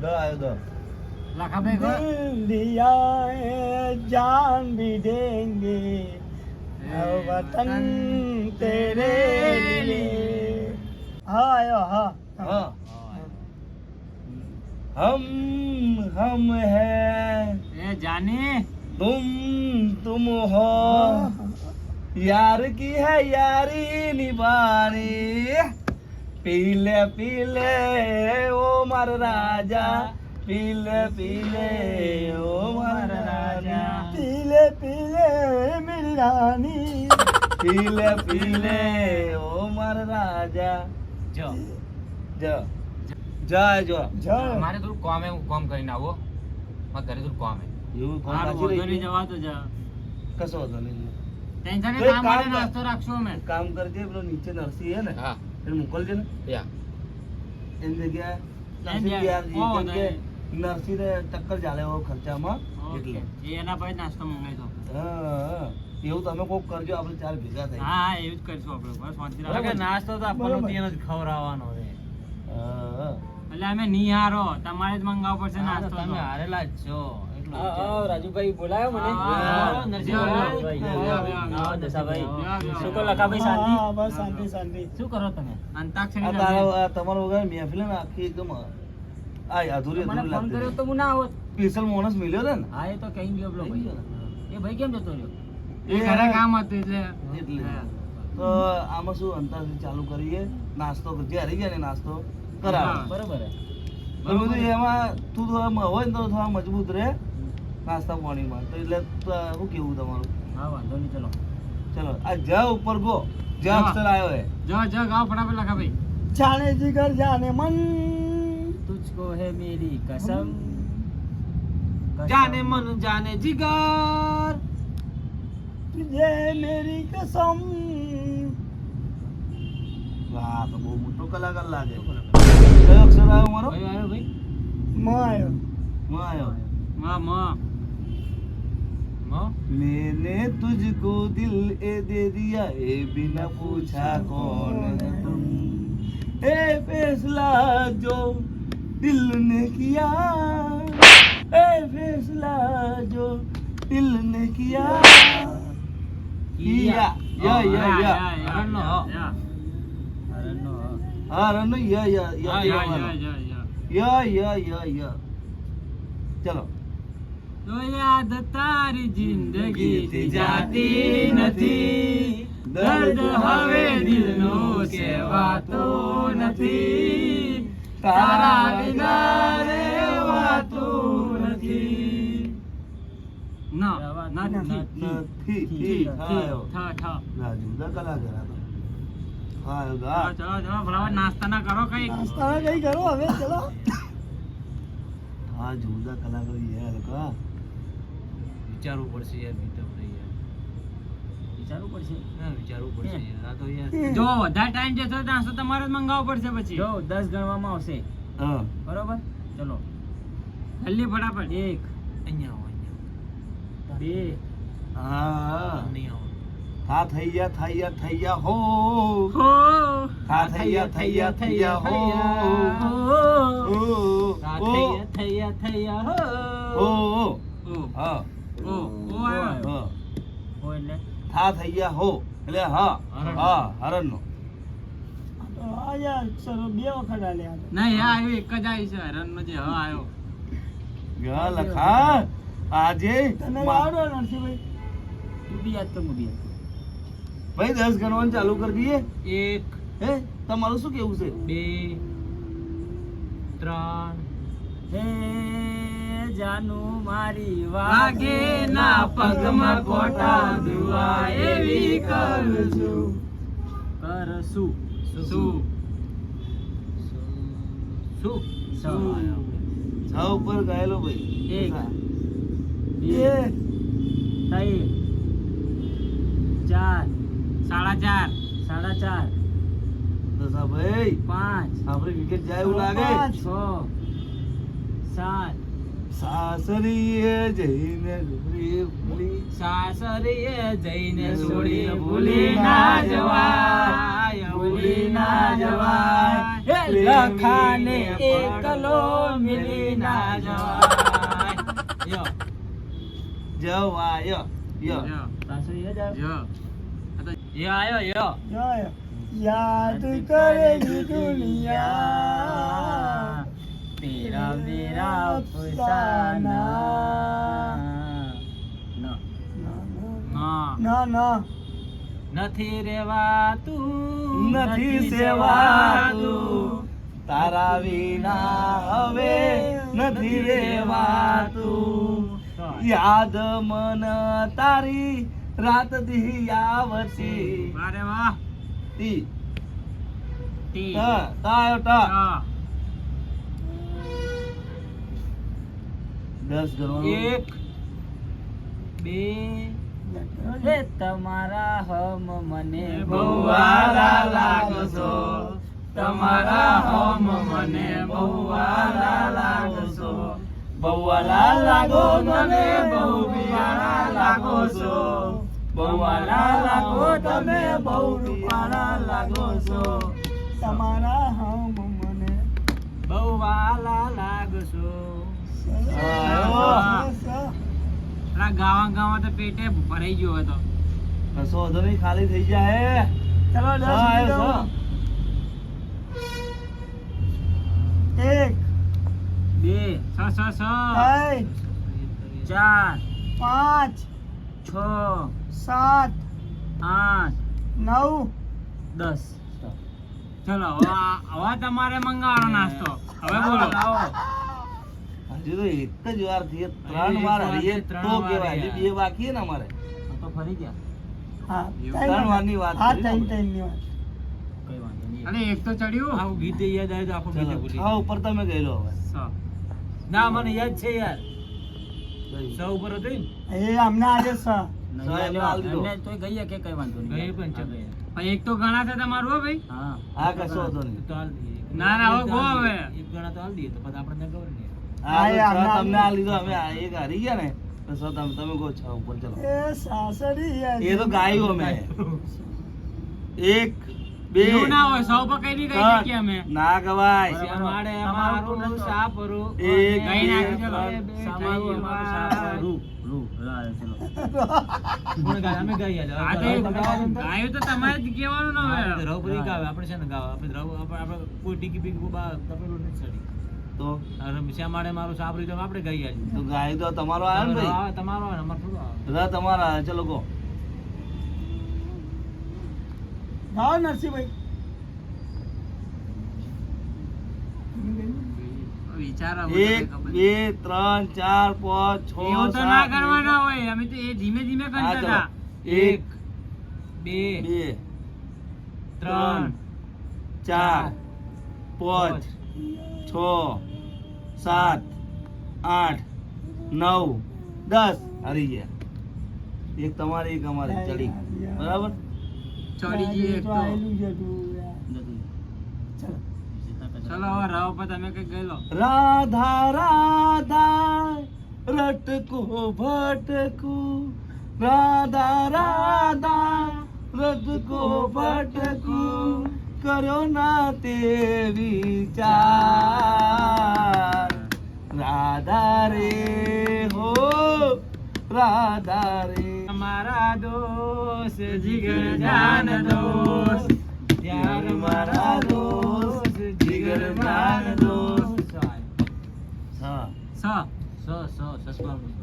The आयो the લખા ભાઈ go दिया जान भी देंगे वतन तेरे लिए हाँ आयो हाँ हाँ हम हैं એ જાની तुम हो यार की है यारी निभानी पीले पीले ओ मार राजा पीले पीले ओ मार राजा पीले पीले मेरी रानी पीले पीले ओ मार राजा જો जा जा जो जा મારે થોડું કામ હે હું કામ કરીને આવો મારા ઘરે થોડું કામ હે એવું કોણ હારું, બાકી વાંધો નહીં, રહી જવા તો જા કશો વાંધો નહીં ટેન્શન તો નહીં, એક કામ માટે કામ કર. નાસ્તો રાખશું અમે કામ કરજે પેલો નીચે નરસી હે ને હા એને મોકલજે ને યા એની જગ્યાએ એમ નરસી યાર, યાર ઓ કેમ કે નરસીને ટક્કર ચાલે એવો ખર્ચામાં ઓકે એટલે એ એના પછી નાસ્તો મંગાવી દો હા એવું તમે કોક કરજો આપણે ચાર ભેગા થઈ હા હા એવું જ કરીશું આપણે બસ શાંતિ રાખો બરાબર. નાસ્તો તો બરાબર. આપણને જ ખવડાવવાનો છે હા એટલે અમે નિહારો તમારે જ મંગાવવો પડશે નાસ્તો તમે તો. હારેલા જ છો રાજુભાઈ બોલાયો મને હા, નરસિંહભાઈ. આવો દશાભાઈ. શું કહો લખાભાઈ, શાંતિ? હા, બસ શાંતિ શાંતિ શું કરો તમે? અંતાક્ષરી આ તારો આ તમારો વગર મહેફિલ હે ને આખી એકદમ આ અધૂરી મને અધૂરી ફોન કર્યો લાગતી તો હું ના આવત. સ્પેશિયલ માણસ મળ્યો છે ને હા એ તો કહી ગયો પેલો ભાઈ. એ ભાઈ કેમ જતો રહ્યો? એ ઘરે કામ હતું એટલે એટલે હા. તો આમાં શું અંતાક્ષરી ચાલુ કરીએ નાસ્તો જે હારી ગયા ને નાસ્તો કરાવે હા. બરોબર હે. તો બધું એમાં તું થોડા હોય ને તો થોડા મજબૂત રહે નાસ્તા પાણીમાં તો એટલે શું કેવું તમારું હા વાંધો નહીં, ચલો. ચલો આ જ ઉપર ગો જ હા. અક્ષર આવ્યો હે જો ગાઓ ફટાફટ લખા ભાઈ जाने जिगर जाने मन તુજકો હે મેરી કસમ. જાને મન જાને જીગર तुझे मेरी कसम વાહ તો બહુ મોટો કલાકાર લાગે કયો અક્ષર આવ્યો મારો ભાઈ આવ્યો ભાઈ. मायो માં આવ્યો માં માં मैंने तुझको दिल ए दे दिया ए बिना पूछा कौन है तुम ए फैसला जो दिल ने किया ए फैसला जो दिल ने किया किया या અરણનો હ. યા અરણનો હ. हाँ रन या યા या चलो તો યાદ તારી જિંદગી થી જાતી નથી દર્દ હવે દિલનો કહેવાતો નથી તારા વિના રહેવાતું નથી ના નથી નથી ઠીક આયો ઠ ઠ રાજુ દા કલાકાર હતો આયો ચલો ગા ચલો ફટાફટ નાસ્તા ના કરો કઈ नाश्ता कहीं करो हमें चलो હા જુદા કલાકાર યાર કા વિચારવું પડશે યાર, બીતો ભાઈ યાર. વિચારવું પડશે. હા, વિચારવું પડશે યાર આ તો યાર જો વધારે ટાઈમ જતો તો નાસ્તો તમારે જ મંગાવવો પડશે પછી જો 10 ગણવામાં આવશે. હા બરોબર, ચલો. જલ્દી ફટાફટ 1 અહીંયા આવો, અહીંયા 2 હા નહીં આવો. થા થઈ ગયા હો હો થા થઈ ગયા હો ઓ થૈયા હો. ઓ ઓ હા ઓ ઓ આવ્યો. હા હો એટલે થા થઈ ગયા હો એટલે હા હા હરણનો तो आया चलो बे वखत आल्या નહીં આ આવ્યો એક જ આવી છે હરણનો જે હ આવ્યો ગા લખા આજે તને મા- આવડો નરસિંહભાઈ તું બી યાદ કર, હું બી યાદ કર. ભાઈ 10 ગણવાનું ચાલુ કરી દઈએ 1 હે તમારું શું કેવું છે 2 3 હે જાનું મારી વાગે ના પગમાં કોટા દુઆ એવી કરું છું કરશું. શું શું શું? છ ઉપર ગયેલો ભાઈ 1 2 3 4 4.5 4.5 દસા ભાઈ 5 આપણે વિકેટ જાય એવું લાગે 6 7 સાસરીએ જઈને ઘરે ભૂલી સાસરીએ જઈને છોડી ભૂલી ના જવાય, ભૂલી ના જવાય. હે લખાને એકલો મિલી ના જવાય. યો જવાય યો યો, સાસરીએ જાવ. યો. આ તો યો આયો યો. યો. યાદ કરેલી દુનિયા તેરા મેરા અફસાના. હા. ના ના નથી રેવાતું, નથી સેવાતું તારા વિના હવે નથી રેવાતું યાદ મન તારી રાત દી આવતી વારે વાહ. તી ટી. તાયો ટ હા. 10 ગણવાનું એક બે હે તમારા હમ મને બહુ વાલા લાગો છો તમારા હમ મને બહુ વાલા લાગો છો બહુ વાલા લાગો મને બહુ વાલા લાગો છો. બહુ વાલા લાગો તમે બહુ રૂપાળા લાગો છો તમારા હમ મને બહુ વાલા લાગશો. પેલા ગાવા તો પેટે ભરાઈ ગયો હતો. કશો વાંધો નહીં ખાલી થઈ જાય ચલો 10 હા, લીધો. એક બે છ છ છ ત્રણ ચાર 5 છ 7 આઠ 9 દસ. ચલો હવે તમારે મંગાવવાનો નાસ્તો. હવે બોલો. હજુ તો એક જ વાર થી 3 વાર હરીએ ત્રણ તો વાર કેવાય હરીએ. હજી 2 બાકી છે ને અમારે તો ફરી ગયા. હા ત્રણ વારની વાત હા કરી ત્રણ આપણે. ત્રણની વાત કઈ વાંધો નહીં. અરે એક તો ચડ્યું. આવું ગીત યાદ આવે તો આખું ગીત ચલો ભૂલી હા ઉપર તમે ગયેલો હવે છ. ના મને યાદ છે યાર. ગઈ. 100 ઉપર હતું એ અમને આજે છ સો એમને આલી દીધો. તો ગઈ કે કઈ વાંધો નહીં. ગઈ પણ છે. પણ એક તો ગણા છે તમારું હો ભાઈ. હા હા કશો વાંધો નહીં તો હાલ દઈએ. ના, ના, હવે ગો હવે. એક ગણા તો હાલ દઈએ તો પછી આપણને ખબર નહીં. હા તો હા, છ આમને તમને આ લીધો અમે આ એક હારી ગયા ને તો સો તમે કહો 6 ઉપર ચલો એ સાસરી એ તો ગાયું અમે 1 2 એવું ના હોય. સૌ પર કઈ નહીં કહી શકીએ અમે. ના ગવાય અમારે અમારું સાપરું એક, ગઈ નાખ્યું ચલો. સામારું અમારું સાપરું. કોણ ગાય? અમે ગાઈએ લે. આ તો તમે ગાવાનું તો? ગાયું તો તમારે જ કહેવાનું ને હા, તો હવે. રવપરી ગાવે. આપણે છે ને ગાવે. આપણે આપણે કોઈ ટીકી બીકી તપેલું નથી ચડી. તો અરે શ્યા માડે મારું સાપરું તો આપણે ગાઈએ આલી. તો ગાય તો તમારો આવ્યો ને ભાઈ આવે તમારો આવે ને અમારે થોડું આવે. બધા તમારા આવે. ચલો કહો ભાવ નરસિંહભાઈ વિચારો હવે 1 ખબર. 2 3 4 5 6 એવું તો ના કરવાના હોય. અમે તો એ ધીમે ધીમે કરતા હતા. 1 બે 2 ત્રણ 4 5 6 7 8 9 10 હારી ગયા એક તમારી એક અમારી ચડી બરાબર ચડી ગઈ એક તો. આયેલું છે તું યાર. ચલો ચલો હવે રાવ પર તમે કઈ ગયેલો. રાધા રાધા રટકો ભટકુ રાધા રાધા રટકો ભટકુ કર્યો ના તે વિચાર રાધા રે હો રાધા રે અમારા દોસ્ત જીગર જાન દોસ્ત યાર મારા દોસ્ત જીગર જાન દોસ્ત હા છ. સસવાનું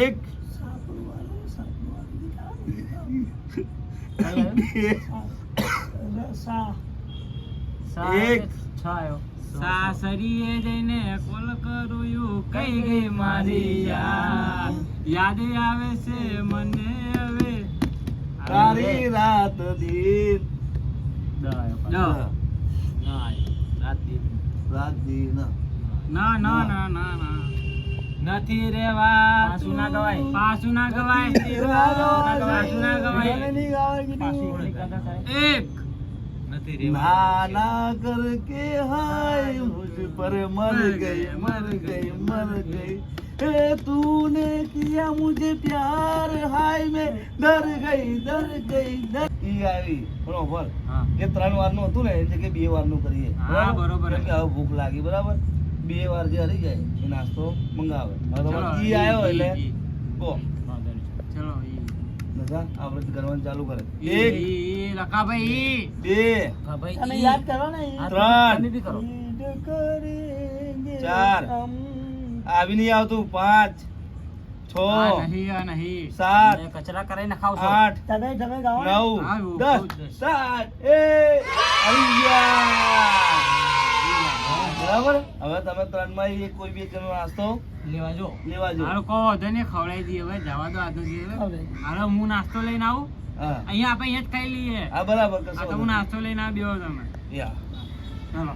એક સાપરું વાળો, સાપરું વાળો. એક સાસરીએ જઈને કોલ કરું કઈ ગઈ મારી યાદ. યાદ આવે છે મને હવે. તારી રાત દિન રાત દિન ના ના ના ના ના. નથી રેવા પાછું ના ગવાય. પાછું ના ગવાય. રાધો પાછું ના ગવાય. મને નહીં ગાવા કીધું. એક નથી ના રહેવાનું. ના करके हाय मुझ पर मर गई मर गई मर गई ए तूने किया मुझे प्यार हाय मैं डर गई ઈ આવી બરોબર હા કે 3 વારનું હતું ને એટલે કે 2 વારનું કરીએ હા, બરોબર. કેમ કે હવે ભૂખ લાગી બરાબર 2 વાર જે હરી જાય એ નાસ્તો મંગાવે હવે ચલો, તમારે ઈ આવ્યો એટલે ઈ. કો ચલો નજા આપણે કરવાનું ચાલુ કરે ઈ 1 લકાભાઈ 2 હા ભાઈ, તમે ઈ- યાદ કરો ને હા, ત્રણ. તમે બી કરો. ઈદ કરેંગે ચાર. હમ. આવી નહીં આવતું 5 આ 6 નહીં આ નહીં 7 તમે કચરા કરીને ખાવ છો. 8 તમે ગાઓ ને. 9 હા, બહુ, 10 બહુ. સ્ટાર્ટ એ આવી ગયા બરાબર હવે તમે 3 માં એક કોઈ બી જણનો નાસ્તો લેવા જો. લેવા જો હાલો કહો વધે ને ખવડાવી દઈએ હવે જવા દો આજનો દિવસ હવે. હાલો હું નાસ્તો લઈને આવું હા અહીંયા આપણે અહીંયા જ ખાઈ લઈએ હા બરાબર આ કશો તો હું નાસ્તો લઈને આવી બેહો તમે યા ચાલો